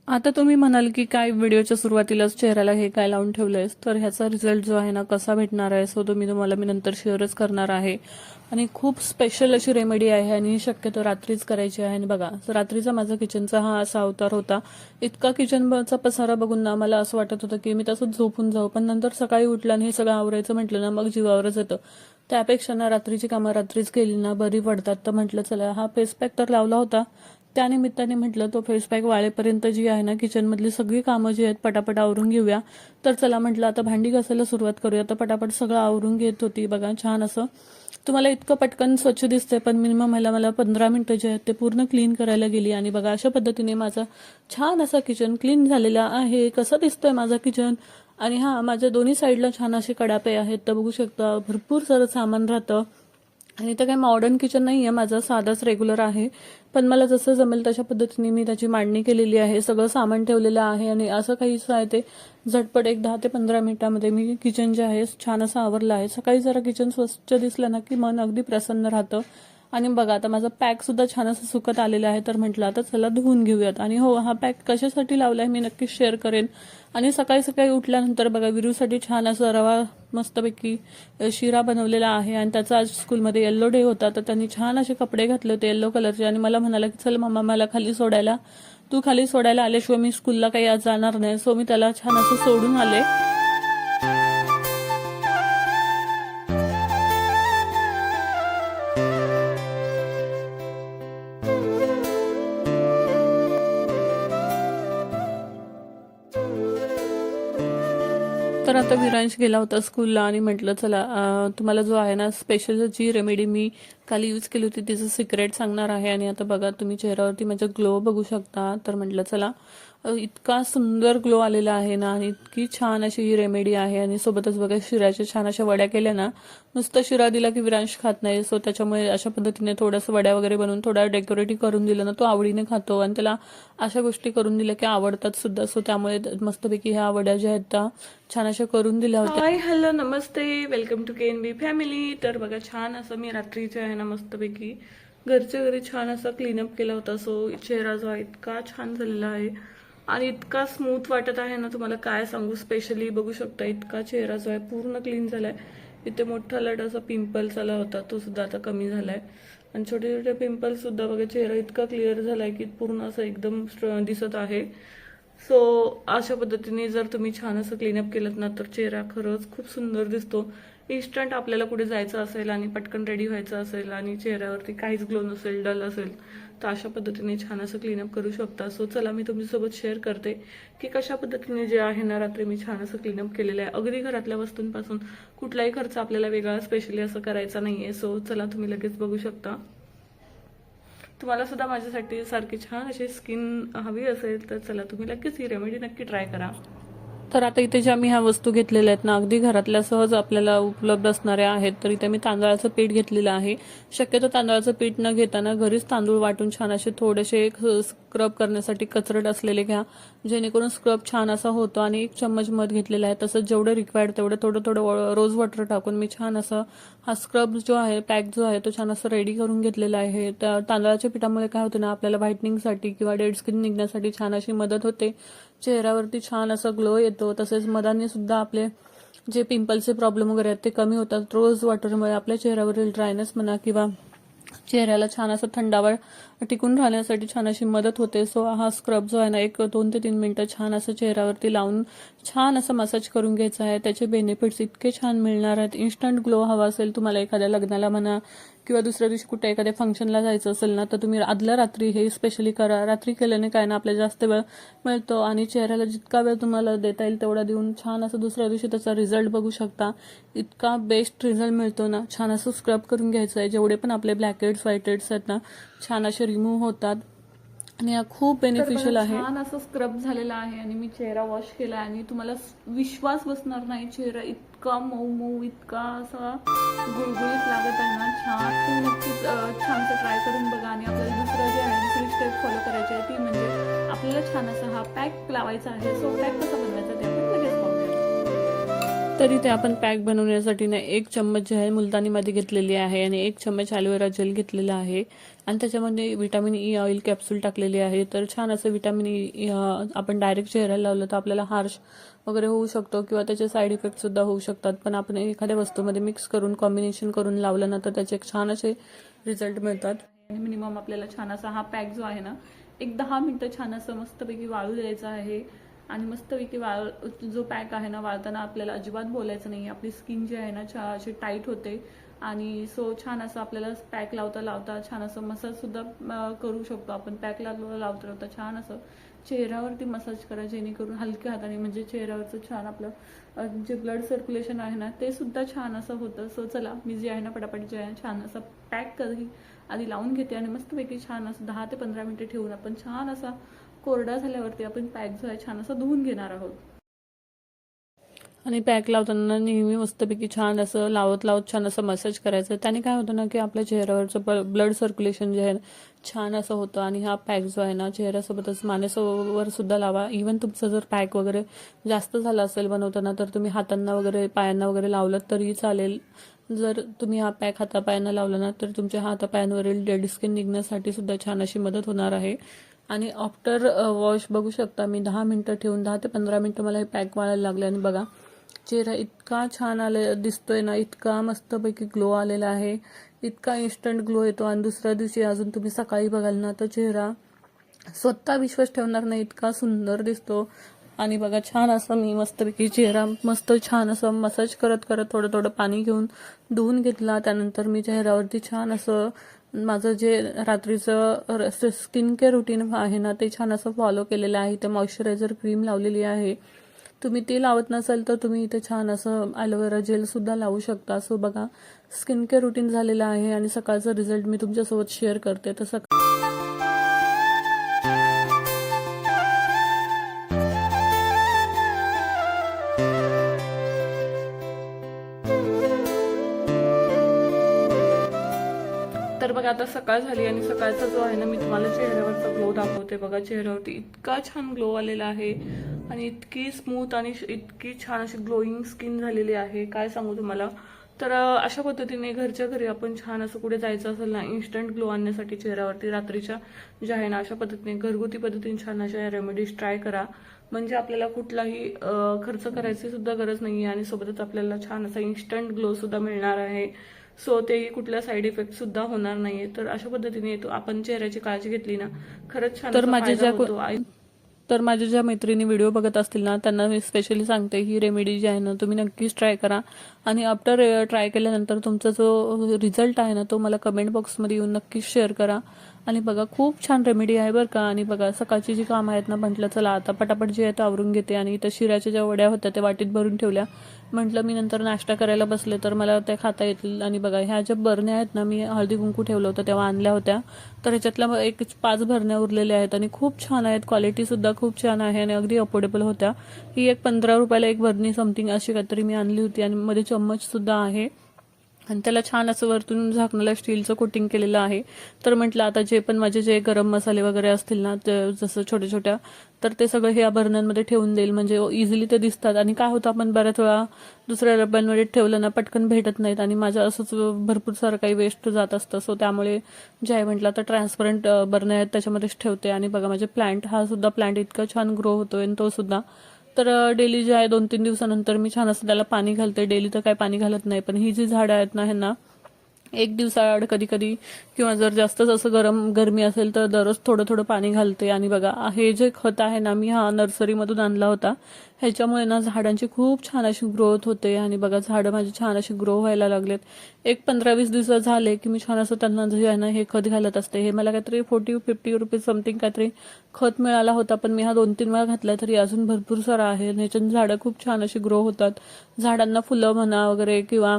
आता तुम्ही म्हणाल की काय व्हिडिओच्या सुरुवातीलाच चेहऱ्याला हे काय लावून ठेवलंयस, तर ह्याचा रिझल्ट जो आहे ना कसा भेटणार आहे सो तुम्हाला मी नंतर शेअरच करणार आहे. आणि खूप स्पेशल अशी रेमेडी आहे आणि शक्यतो रात्रीच करायची आहे. आणि बघा, रात्रीचा माझा किचनचा हा असा अवतार होता. इतका किचनचा पसारा बघून ना मला असं वाटत होतं की मी तसंच झोपून जाऊ, पण नंतर सकाळी उठलं आणि हे सगळं आवरायचं म्हटलं ना मग जीवावरच येतं. त्यापेक्षा ना रात्रीची कामं रात्रीच केली ना बरी पडतात. तर म्हटलं चला हा फेस पॅक तर लावला होता, त्यानिमित्ताने म्हटलं तो फेस पॅक वाळेपर्यंत जी आहे ना किचनमधली सगळी कामं जी आहेत पटापट आवरून घेऊया. तर चला म्हटलं आता भांडी घासायला सुरुवात करूया. तर पटापट सगळं आवरून घेत होती. बघा छान असं तुम्हाला इतकं पटकन स्वच्छ दिसतंय, पण मिनिमम मला 15 मिनिटं जे आहेत ते पूर्ण क्लीन करायला गेली. आणि बघा अशा पद्धतीने माझा छान असा किचन क्लीन झालेला आहे. कसं दिसतंय माझं किचन. आणि हा माझ्या दोन्ही साईडला छान असे कडापे आहेत, तर बघू शकता भरपूर सारं सामान राहतं. आणि तर काही मॉडर्न किचन नाही आहे माझं, साधाच रेग्युलर आहे. पण मला जसं जमेल तशा पद्धतीने मी त्याची मांडणी केलेली आहे. सगळं सामान ठेवलेलं आहे आणि असं काहीच आहे ते झटपट एक 10 ते 15 मिनिटामध्ये मी किचन जे आहे छान असं आवरलं आहे. सकाळी जरा किचन स्वच्छ दिसलं ना की मन अगदी प्रसन्न राहतं. आणि बघा आता माझा पॅक सुद्धा छान असं सुकत आलेलं आहे, तर म्हटलं आता चला धुवून घेऊयात. आणि हो, हा पॅक कशासाठी लावलाय मी नक्कीच शेअर करेन. आणि सकाळी सकाळी उठल्यानंतर बघा विरूसाठी छान असं रवा मस्तपैकी शिरा बनवलेला आहे. आणि त्याचा आज स्कूलमध्ये येल्लो डे होता, तर त्यांनी छान असे कपडे घातले होते येल्लो कलरचे. आणि मला म्हणाला की चल मम्मा मला खाली सोडायला, तू खाली सोडायला आल्याशिवाय मी स्कूलला काही आज जाणार नाही. सो मी त्याला छान असं सोडून आले. तर आता विरांश गेला होता स्कूलला आणि म्हटलं चला तुम्हाला जो आहे ना स्पेशल जी रेमेडी मी काल यूज केली होती तिचं सिक्रेट सांगणार आहे. आणि आता बघा तुम्ही चेहऱ्यावरती माझा ग्लो बघू शकता. तर म्हटलं चला इतका सुंदर ग्लो आलेला आहे ना आणि इतकी छान अशी ही रेमेडी आहे. आणि सोबतच बघा शिऱ्याच्या छान अशा वड्या केल्या ना, नुसतं शिरा दिला की विरांश खात नाही. सो त्याच्यामुळे अशा पद्धतीने थोडंसं वड्या वगैरे बनवून थोडा डेकोरेटिव्ह करून दिलं ना तो आवडीने खातो. आणि त्याला अशा गोष्टी करून दिल्या की आवडतात सुद्धा. सो त्यामुळे मस्तपैकी ह्या वड्या ज्या आहेत त्या छान अशा करून दिल्या होत्या. हाय हॅलो नमस्ते, वेलकम टू KNB फॅमिली. तर बघा छान असं मी रात्रीचे आहे ना मस्तपैकी घरच्या घरी छान असा क्लीनअप केला होता. सो चेहरा जो आहे इतका छान झालेला आहे आणि इतका स्मूथ वाटत आहे ना तुम्हाला काय सांगू. स्पेशली बघू शकता इतका चेहरा जो आहे पूर्ण क्लीन झालाय. इथे मोठा लड असा पिंपल्स आला होता तो सुद्धा आता कमी झालाय. आणि छोटे छोटे पिंपल्स सुद्धा बघा चेहरा इतका क्लिअर झालाय की पूर्ण असं एकदम दिसत आहे. सो अशा पद्धतीने जर तुम्ही छान असं क्लीनअप केलं ना तर चेहरा खरंच खूप सुंदर दिसतो. इन्स्टंट आपल्याला कुठे जायचं असेल आणि पटकन रेडी व्हायचं असेल आणि चेहऱ्यावरती काहीच ग्लो नसेल, डल असेल, तर अशा पद्धतीने छान असं क्लीनअप करू शकता. सो चला मी तुमच्यासोबत शेअर करते की कशा पद्धतीने जे आहे ना रात्री मी छान असं क्लीनअप केलेलं आहे. अगदी घरातल्या वस्तूंपासून कुठलाही खर्च आपल्याला वेगळा स्पेशली असं करायचा नाहीये. सो चला तुम्ही लगेच बघू शकता. तुम्हाला सुद्धा माझ्यासाठी सारखी छान अशी स्किन हवी असेल तर चला तुम्ही लगेच ही रेमेडी नक्की ट्राय करा. तर आता इथे ज्या मी ह्या वस्तू घेतलेल्या आहेत ना अगदी घरातल्या सहज आपल्याला उपलब्ध असणाऱ्या आहेत. तर इथे मी तांदळाचं पीठ घेतलेलं आहे. शक्यतो तांदळाचं पीठ न घेताना घरीच तांदूळ वाटून छान असे थोडेसे स्क्रब करण्यासाठी कचरट असलेले घ्या, जेणेकरून स्क्रब छान असा होतो. आणि 1 चम्मच मध घेतलेला आहे. तसंच जेवढं रिक्वायर्ड तेवढं थोडं थोडं रोज वॉटर टाकून मी छान असं हा स्क्रब जो आहे पॅक जो आहे तो छान असं रेडी करून घेतलेला आहे. त्या तांदळाच्या पिठामुळे काय होतं ना आपल्याला व्हाईटनिंगसाठी किंवा डेड स्किन निघण्यासाठी छान अशी मदत होते. चेहऱ्यावरती छान असा ग्लो येतो. तसेच मधाने सुद्धा आपले जे पिंपल्सचे प्रॉब्लेम वगैरे आहेत ते कमी होतात. रोज वॉटरमुळे आपल्या चेहऱ्यावरील ड्रायनेस म्हणा किंवा चेहऱ्याला छान असं थंडावा टिकून राहण्यासाठी छान अशी मदत होते. सो हा स्क्रब जो आहे ना 2 ते 3 मिनिटं छान असं चेहऱ्यावरती लावून छान असं मसाज करून घ्यायचं आहे. त्याचे बेनिफिट्स इतके छान मिळणार आहेत. इन्स्टंट ग्लो हवा असेल तुम्हाला एखाद्या लग्नाला म्हणा किंवा दुसऱ्या दिवशी कुठे एखाद्या फंक्शनला जायचं असेल ना तर तुम्ही आदल्या रात्री हे स्पेशली करा. रात्री केल्याने काय ना आपल्याला जास्त वेळ मिळतो आणि चेहऱ्याला जितका वेळ तुम्हाला देता येईल तेवढा देऊन छान असं दुसऱ्या दिवशी त्याचा रिझल्ट बघू शकता. इतका बेस्ट रिझल्ट मिळतो ना. छान असं स्क्रब करून घ्यायचं आहे. जेवढे पण आपले ब्लॅक हेड्स व्हाईट हेड्स आहेत ना छान असे रिमूव्ह होतात आणि हा खूप बेनिफिशियल आहे. छान असं स्क्रब झालेला आहे आणि मी चेहरा वॉश केला आणि तुम्हाला विश्वास बसणार नाही, चेहरा इतका मऊ मऊ इतका असा गुळगुळीत लागत आहे ना. छान तुम्ही नक्कीच छानसं ट्राय करून बघा. आणि आपल्याला दुसरं जे आहे दुसरी स्टेप फॉलो करायची आहे ती म्हणजे आपल्याला छान असा हा पॅक लावायचा आहे. सो पॅक कसा बनवायचा ते आपण लगेच बघूया. तरी ते आपण पॅक बनवण्यासाठी ना 1 चम्मच जे आहे मुलतानीमध्ये घेतलेली आहे आणि 1 चम्मच ॲलोवेरा जेल घेतलेला आहे आणि त्याच्यामध्ये विटॅमिन ई ऑइल कॅप्सूल टाकलेली आहे। तर छान असं विटॅमिन ई आपण डायरेक्ट चेहऱ्याला लावलं तर आपल्याला हार्श वगैरे होऊ शकतो किंवा त्याचे साईड इफेक्ट सुद्धा होऊ शकतात, पण आपण एखाद्या वस्तूमध्ये मिक्स करून कॉम्बिनेशन करून लावलं ना तर त्याचे एक छान असे रिझल्ट मिळतात। आणि मिनिमम आपल्याला छान असा हा पॅक जो आहे ना एक 10 मिनिटं छान असं मस्तपैकी वाळू द्यायचा आहे आणि मस्तपैकी जो पॅक आहे ना वाळताना आपल्याला अजिबात बोलायचं नाही। आपली स्किन जी आहे ना अशी टाईट होते आणि सो छान असं आपल्याला पॅक लावता लावता छान असं मसाज सुद्धा करू शकतो आपण। पॅक लावता छान असं चेहऱ्यावरती मसाज करा जेणेकरून हलक्या हाताने, म्हणजे चेहऱ्यावरचं छान आपलं जे ब्लड सर्क्युलेशन आहे ना ते सुद्धा छान असं होतं। सो चला मी जे आहे ना पटापट जे आहे छान असं पॅक आधी लावून घेते आणि मस्तपैकी छान असं 10 ते 15 मिनिटं ठेवून आपण छान असा कोरडा झाल्यावरती आपण पॅक जो आहे छान असं धुवून घेणार आहोत। आणि पॅक लावताना नेहमी मस्तपैकी छान असं लावत छान असं मसाज करायचं। त्याने काय होतं ना की आपल्या चेहऱ्यावरचं ब्लड सर्क्युलेशन जे आहे छान असं होतं आणि हा पॅक जो आहे ना चेहऱ्यासोबतच मानेसोबत सुद्धा लावा। इवन तुमचं जर पॅक वगैरे जास्त झालं असेल बनवताना तर तुम्ही हातांना वगैरे पायांना वगैरे लावलं तरी चालेल। जर तुम्ही हा पॅक हातापायांना लावला ना तर तुमच्या हातापायांवरील डेड स्किन निघण्यासाठी सुद्धा छान अशी मदत होणार आहे। आणि आफ्टर वॉश बघू शकता मी 10 मिनिटं ठेवून 10 ते 15 मिनिटं मला हे पॅक वाळायला लागले आणि बघा चेहरा इतका छान दिसतोय ना, इतका मस्तपैकी ग्लो आलेला आहे, इतका इन्स्टंट ग्लो येतो। आणि दुसऱ्या दिवशी अजून तुम्ही सकाळी बघाल ना तर चेहरा स्वतः विश्वास ठेवणार नाही इतका सुंदर दिसतो। आणि बघा छान असं मी मस्तपैकी चेहरा मस्त छान असं मसाज करत थोडं थोडं पाणी घेऊन धुवून घेतला। त्यानंतर मी चेहऱ्यावरती छान असं माझं जे रात्रीचं स्किन केअर रुटीन आहे ना ते छान असं फॉलो केलेलं आहे। इथे मॉइश्चरायझर क्रीम लावलेली आहे, तुम्ही ते लावत नसाल तर तुम्ही इथे छान असं ॲलोवेरा जेल सुद्धा लावू शकता। सो बघा स्किन केअर रुटीन झालेलं आहे आणि सकाळचा रिझल्ट मी तुमच्यासोबत शेअर करते। तर तर बघा आता सकाळ झाली आणि सकाळचा जो आहे ना मी तुम्हाला चेहऱ्यावरचा ग्लो दाखवते। बघा चेहऱ्यावरती इतका छान ग्लो आलेला आहे आणि इतकी स्मूथ आणि इतकी छान अशी ग्लोईंग स्किन झालेली आहे, काय सांगू तुम्हाला। तर अशा पद्धतीने घरच्या घरी आपण छान असं कुठे जायचं असेल ना इन्स्टंट ग्लो आणण्यासाठी चेहऱ्यावरती रात्रीच्या जे आहे ना अशा पद्धतीने घरगुती पद्धतीने छान अशा रेमेडीज ट्राय करा, म्हणजे आपल्याला कुठलाही खर्च करायची सुद्धा गरज नाही आणि सोबतच आपल्याला छान असा इन्स्टंट ग्लो सुद्धा मिळणार आहे। सो तेही कुठल्या साईड इफेक्ट सुद्धा होणार नाहीये। तर अशा पद्धतीने आपण चेहऱ्याची काळजी घेतली ना खरंच छान फायदा होतो। तर माझ्या ज्या मैत्रिणी व्हिडिओ बघत असतील ना त्यांना मी स्पेशली सांगते ही रेमेडी जी आहे ना तुम्ही नक्कीच ट्राय करा आणि आफ्टर ट्राय केल्यानंतर तुमचा जो रिझल्ट आहे ना तो मला कमेंट बॉक्समध्ये येऊन नक्कीच शेअर करा। आणि बघा खूप छान रेमेडी आहे बरं का। आणि बघा सकाळची जी कामं आहेत ना म्हटलं चला आता पटापट जे आहे ते आवरून घेते आणि इथं शिऱ्याच्या ज्या वड्या होत्या त्या वाटीत भरून ठेवल्या, म्हटलं मी नंतर नाश्ता करायला बसले तर मला त्या खाता येतील। आणि बघा ह्या ज्या बरण्या आहेत ना मी हळदी कुंकू ठेवलं होतं तेव्हा आणल्या होत्या, तर ह्याच्यातल्या एक 5 भरण्या उरलेल्या आहेत आणि खूप छान आहेत, क्वालिटी सुद्धा खूप छान आहे आणि अगदी अफोर्डेबल होत्या। ही एक 15 रुपयाला एक भरणी समथिंग अशी काहीतरी मी आणली होती आणि मध्ये चम्मच सुद्धा आहे आणि त्याला छान असं वरतून झाकणाला स्टीलचं कोटिंग केलेलं आहे। तर म्हटलं आता जे पण माझे जे गरम मसाले वगैरे असतील ना जसं छोट्या छोट्या तर ते सगळं ह्या बर्नरमध्ये ठेवून देईल, म्हणजे इझिली ते दिसतात। आणि काय होतं आपण बऱ्याच वेळा दुसऱ्या डब्यांमध्ये ठेवलं ना पटकन भेटत नाहीत आणि माझं असंच भरपूर सारं काही वेस्ट जात असतं। सो त्यामुळे जे आहे म्हटलं तर ट्रान्सपरंट बर्नर आहेत त्याच्यामध्येच ठेवते। आणि बघा माझे प्लांट हा सुद्धा प्लांट इतका छान ग्रो होतोय आणि तो सुद्धा तर डेली जे आहे 2-3 दिवसानंतर मी छान असं त्याला पाणी घालते। डेली तर काही पाणी घालत नाही, पण ही जी झाडं आहेत ना ह्यांना 1 दिवसाआड कधी कधी किंवा जर जास्तच असं गरमी असेल तर दररोज थोडं थोडं पाणी घालते। आणि बघा हे जे खत आहे ना मी हा नर्सरीमधून आणला होता, ह्याच्यामुळे ना झाडांची खूप छान अशी ग्रोथ होते आणि बघा झाडं माझी छान अशी ग्रो व्हायला लागलेत। एक 15-20 दिवस झाले की मी छान असं त्यांना जे आहे ना हे खत घालत असते। हे मला काहीतरी 40-50 रुपीज समथिंग काहीतरी खत मिळाला होता, पण मी हा 2-3 वेळा घातला तरी अजून भरपूर सारा आहे। ह्याच्यात झाडं खूप छान अशी ग्रो होतात, झाडांना फुलं म्हणा वगैरे किंवा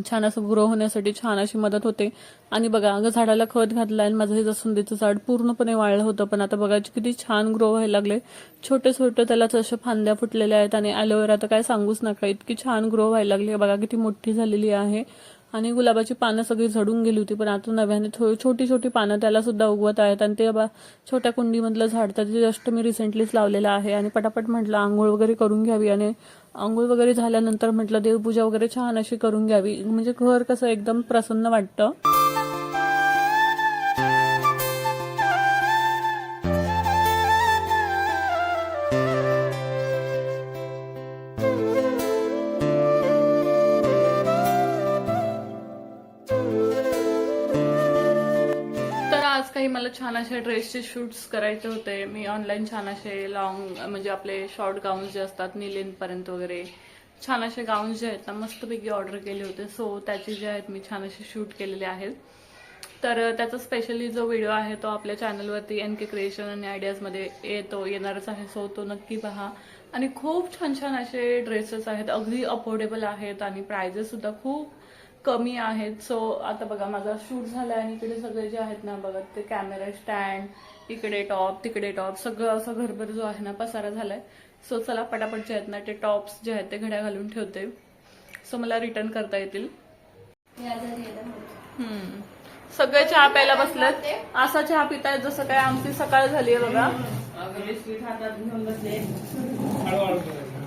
छान असं ग्रो होण्यासाठी छान अशी मदत होते। आणि बघा अगं झाडाला खत घातलं आणि माझं हे जास्वंदीचं झाड पूर्णपणे वाळलं होतं, पण आता बघा किती छान ग्रो व्हायला लागले, छोटे छोटे त्याला तशा फांद्या फुटलेल्या आहेत। आणि ॲलोवेरा तर काय सांगूच नका, इतकी छान ग्रो व्हायला लागली, बघा किती मोठी झालेली आहे आणि गुलाबाची पानं सगळी झडून गेली होती, पण आता नव्याने छोटी छोटी पानं त्याला सुद्धा उगवत आहेत. आणि ते छोट्या कुंडीमधलं झाड तर ते जस्ट मी रिसेंटलीच लावलेलं आहे. आणि पटापट म्हटलं आंघोळ वगैरे करून घ्यावी, आणि आंघोळ वगैरे झाल्यानंतर म्हटलं देवपूजा वगैरे छान अशी करून घ्यावी, म्हणजे घर कसं एकदम प्रसन्न वाटतं. आज काही मला छान असे ड्रेसचे शूट्स करायचे होते. मी ऑनलाईन छान असे लॉंग म्हणजे आपले शॉर्ट गाऊन्स जे असतात पर्यंत वगैरे छान असे गाऊन्स जे आहेत ना मस्तपैकी ऑर्डर केले होते. सो त्याचे जे आहेत मी छान असे शूट केलेले आहेत. तर त्याचा स्पेशली जो व्हिडिओ आहे तो आपल्या चॅनलवरती NK क्रिएशन आणि आयडियाजमध्ये येणारच आहे. सो तो नक्की पहा. आणि खूप छान छान असे ड्रेसेस आहेत, अगदी अफोर्डेबल आहेत आणि प्राइजेस सुद्धा खूप कमी आहेत. सो आता बघा माझा शूट झालाय आणि इकडे सगळे जे आहेत ना बघा ते कॅमेरा स्टँड, इकडे टॉप तिकडे टॉप, सगळं असं घरभर जो आहे ना पसारा झालाय. सो चला पटापट जे आहेत ना ते टॉप्स जे आहेत ते घड्या घालून ठेवते, सो मला रिटर्न करता येतील. सगळे चहा प्यायला बसलेत. असा चहा पितायत जसं काय आमची सकाळ झालीये बघा.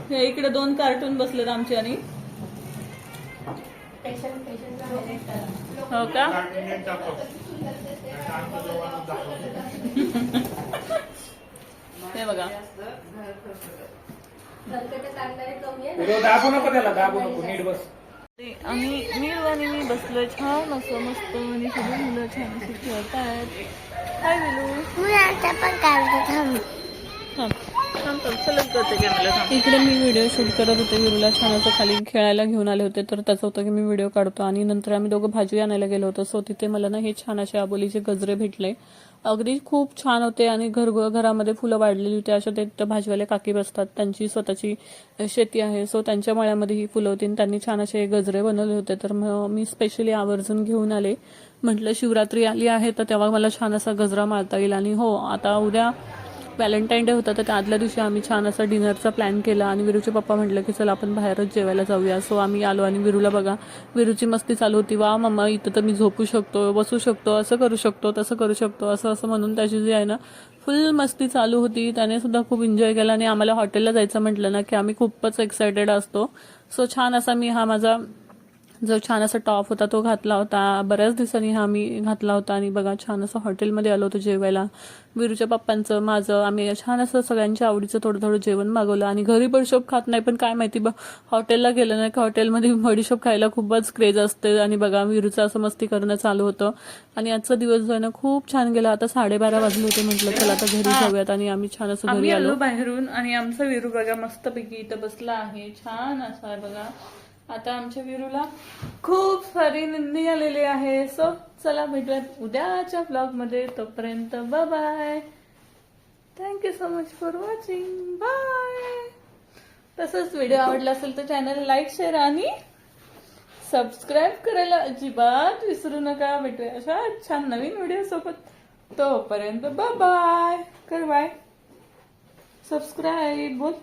हे इकडे 2 कार्टून बसलेत आमचे. आणि हो का हे बघा दाबू नको त्याला, दाबू नको, नीट बस. आणि मी बसलोय छान असं मस्त, आणि सगळी मुलं छान अशी खेळत आहेत. काय इकडे मी व्हिडिओ शूट करत होते. विरूला छान असं खाली खेळायला घेऊन आले होते, तर त्याचं होतं की मी व्हिडिओ काढतो. आणि नंतर आम्ही दोघं भाजी आणायला गेलो होतो. सो तिथे मला ना हे छान असे आबोलीचे गजरे भेटले, अगदी खूप छान होते. आणि घरामध्ये फुलं वाढलेली होती. अशा ते भाजीवाले काकी बसतात, त्यांची स्वतःची शेती आहे. सो त्यांच्या मळ्यामध्ये ही फुलं होती, त्यांनी छान असे गजरे बनवले होते. तर मी स्पेशली आवर्जून घेऊन आले. म्हटलं शिवरात्री आली आहे तर तेव्हा मला छान असा गजरा मारता येईल. आणि हो, आता उद्या व्हॅलेंटाईन डे होता, तर त्या आदल्या दिवशी आम्ही छान असा डिनरचा प्लॅन केला. आणि विरूचे पप्पा म्हटलं की चला आपण बाहेरच जेवायला जाऊया. सो आम्ही आलो. आणि विरूला बघा, विरूची मस्ती चालू होती. वा मम्मा, इथं तर मी झोपू शकतो, बसू शकतो, असं करू शकतो, तसं करू शकतो, असं असं म्हणून त्याची जी आहे ना फुल मस्ती चालू होती. त्याने सुद्धा खूप एन्जॉय केला. आणि आम्हाला हॉटेलला जायचं म्हटलं ना की आम्ही खूपच एक्सायटेड असतो. सो छान असा मी हा माझा जो छान असा टॉप होता तो घातला होता. बऱ्याच दिवसांनी हा मी घातला होता. आणि बघा छान असं हॉटेलमध्ये आलो होतो जेवायला. विरूच्या पप्पांचं माझं आम्ही छान असं सगळ्यांच्या आवडीचं थोडं थोडं जेवण मागवलं. आणि घरी बडीशोप खात नाही, पण काय माहिती हॉटेलला गेलं नाही की हॉटेलमध्ये बडीशोप खायला खूपच क्रेज असते. आणि बघा विरूचं असं मस्ती करणं चालू होतं. आणि आजचा दिवस जो आहे ना खूप छान गेला. आता 12:30 वाजले होते. म्हटलं चला आता घरी जाऊयात. आणि आम्ही छान असं घरी आलो बाहेरून. आणि आमचा विरू बघा मस्तपैकी इथं बसला आहे, छान असा बघा. आता आमच्या विरूला खूप सारी निंदी आलेली आहे. सो चला भेटूयात उद्याच्या ब्लॉग मध्ये. तोपर्यंत bye bye. Thank you so much for watching. Bye. तसंच व्हिडिओ आवडला असेल तर चॅनल लाईक, शेअर आणि सबस्क्राईब करायला अजिबात विसरू नका. भेटूया अशा छान नवीन व्हिडिओ सोबत. तोपर्यंत बाय बाय. कर बाय. सबस्क्राईब बोल.